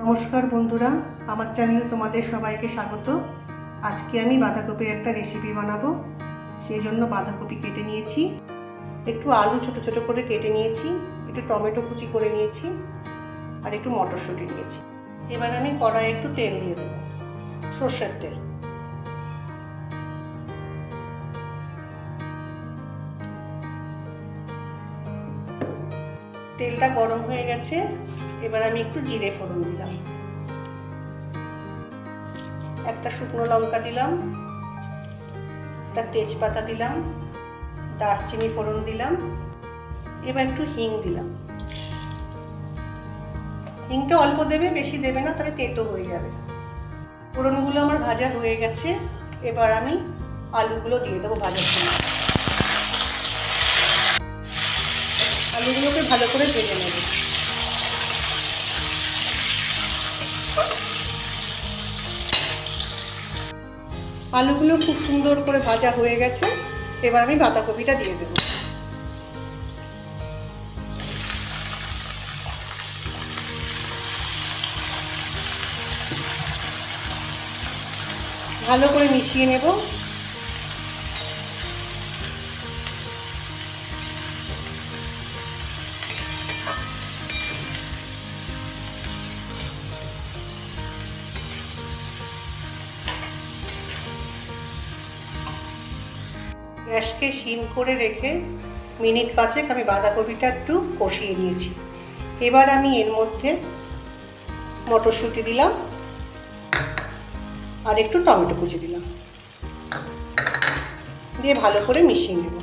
নমস্কার বন্ধুরা, আমার চ্যানেলে তোমাদের সবাইকে স্বাগত। আজকে আমি বাঁধাকপির একটা রেসিপি বানাবো। সেই জন্য বাঁধাকপি কেটে নিয়েছি, একটু আলু ছোট ছোট করে কেটে নিয়েছি, একটু টমেটো কুচি করে নিয়েছি, আর একটু মটরশুঁটি নিয়েছি। এবার আমি কড়াইয়ে একটু তেল দিয়ে দেবো, সর্ষের তেল। তেলটা গরম হয়ে গেছে, এবার আমি একটু জিরে ফোড়ন দিলাম, একটা শুকনো লঙ্কা দিলাম, একটা তেজপাতা দিলাম, দারচিনি ফোড়ন দিলাম, এবার একটু হিং দিলাম। হিংটা অল্প দেবে, বেশি দেবে না, তাহলে তেতো হয়ে যাবে। ফোড়নগুলো আমার ভাজা হয়ে গেছে, এবার আমি আলুগুলো দিয়ে দেবো ভাজার সময়। আলুগুলোকে ভালো করে ভেজে নেব। আলুগুলো খুব সুন্দর করে ভাজা হয়ে গেছে, এবার আমি বাঁধাকপিটা দিয়ে দেবো। ভালো করে মিশিয়ে নেব। গ্যাসকে সিম করে রেখে মিনিট 5 আমি বাঁধাকপিটা একটু কষিয়ে নিয়েছি। এবার আমি এর মধ্যে মটরশুঁটি দিলাম আর একটু টমেটো কুচি দিলাম, দিয়ে ভালো করে মিশিয়ে নেব।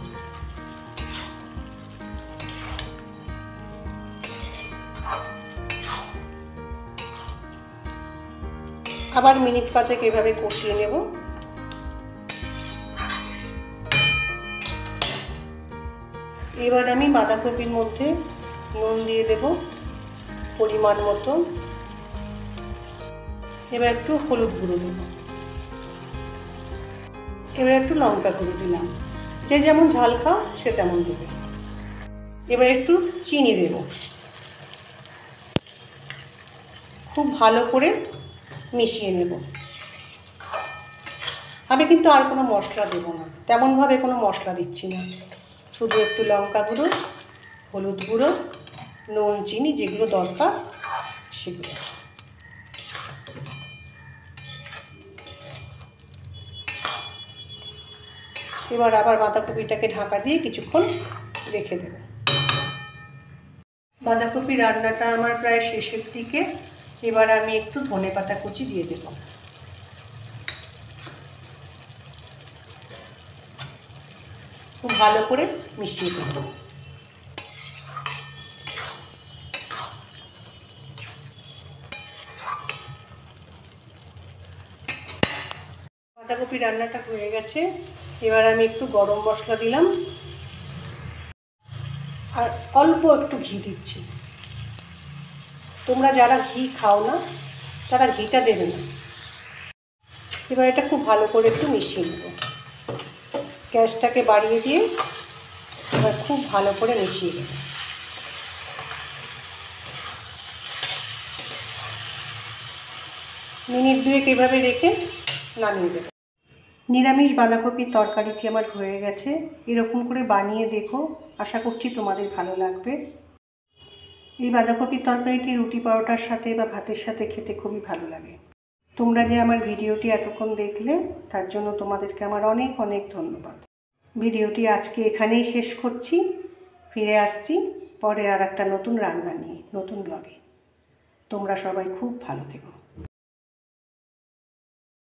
আবার মিনিট 5 এভাবে কষিয়ে নেব। এবার আমি বাঁধাকপির মধ্যে নুন দিয়ে দেব পরিমাণ মতো, এবার একটু হলুদ গুঁড়ো দেব, এবার একটু লঙ্কা গুঁড়ো দিলাম, যে যেমন ঝাল খাও সে তেমন দেবে। এবার একটু চিনি দেব, খুব ভালো করে মিশিয়ে নেব। আমি কিন্তু আর কোনো মশলা দেব না, তেমনভাবে কোনো মশলা দিচ্ছি না, শুধু একটু লঙ্কা গুঁড়ো, হলুদ গুঁড়ো, নুন, চিনি যেগুলো দরকার সেগুলো। এবার আবার বাঁধাকপিটাকে ঢাকা দিয়ে কিছুক্ষণ রেখে দেব। বাঁধাকপি রান্নাটা আমার প্রায় শেষের দিকে। এবার আমি একটু ধনেপাতা কুচি দিয়ে দেব। খুব ভালো করে মিশিয়ে দেব। বাঁধাকপি রান্নাটা হয়ে গেছে, এবার আমি একটু গরম মশলা দিলাম আর অল্প একটু ঘি দিচ্ছি। তোমরা যারা ঘি খাও না তারা ঘিটা দেবে না। এবার এটা খুব ভালো করে একটু মিশিয়ে নেব। গ্যাসটাকে বাড়িয়ে দিয়ে এবার খুব ভালো করে মিশিয়ে দেব। মিনিট 2 এভাবে রেখে নামিয়ে দেব। নিরামিষ বাঁধাকপির তরকারিটি আমার হয়ে গেছে। এরকম করে বানিয়ে দেখো, আশা করছি তোমাদের ভালো লাগবে। এই বাঁধাকপির তরকারিটি রুটি পরোটার সাথে বা ভাতের সাথে খেতে খুবই ভালো লাগে। তোমরা যে আমার ভিডিওটি এতক্ষণ দেখলে তার জন্য তোমাদেরকে আমার অনেক অনেক ধন্যবাদ। ভিডিওটি আজকে এখানেই শেষ করছি। ফিরে আসছি পরে আর একটা নতুন রান্না নিয়ে, নতুন ব্লগে। তোমরা সবাই খুব ভালো থেকো।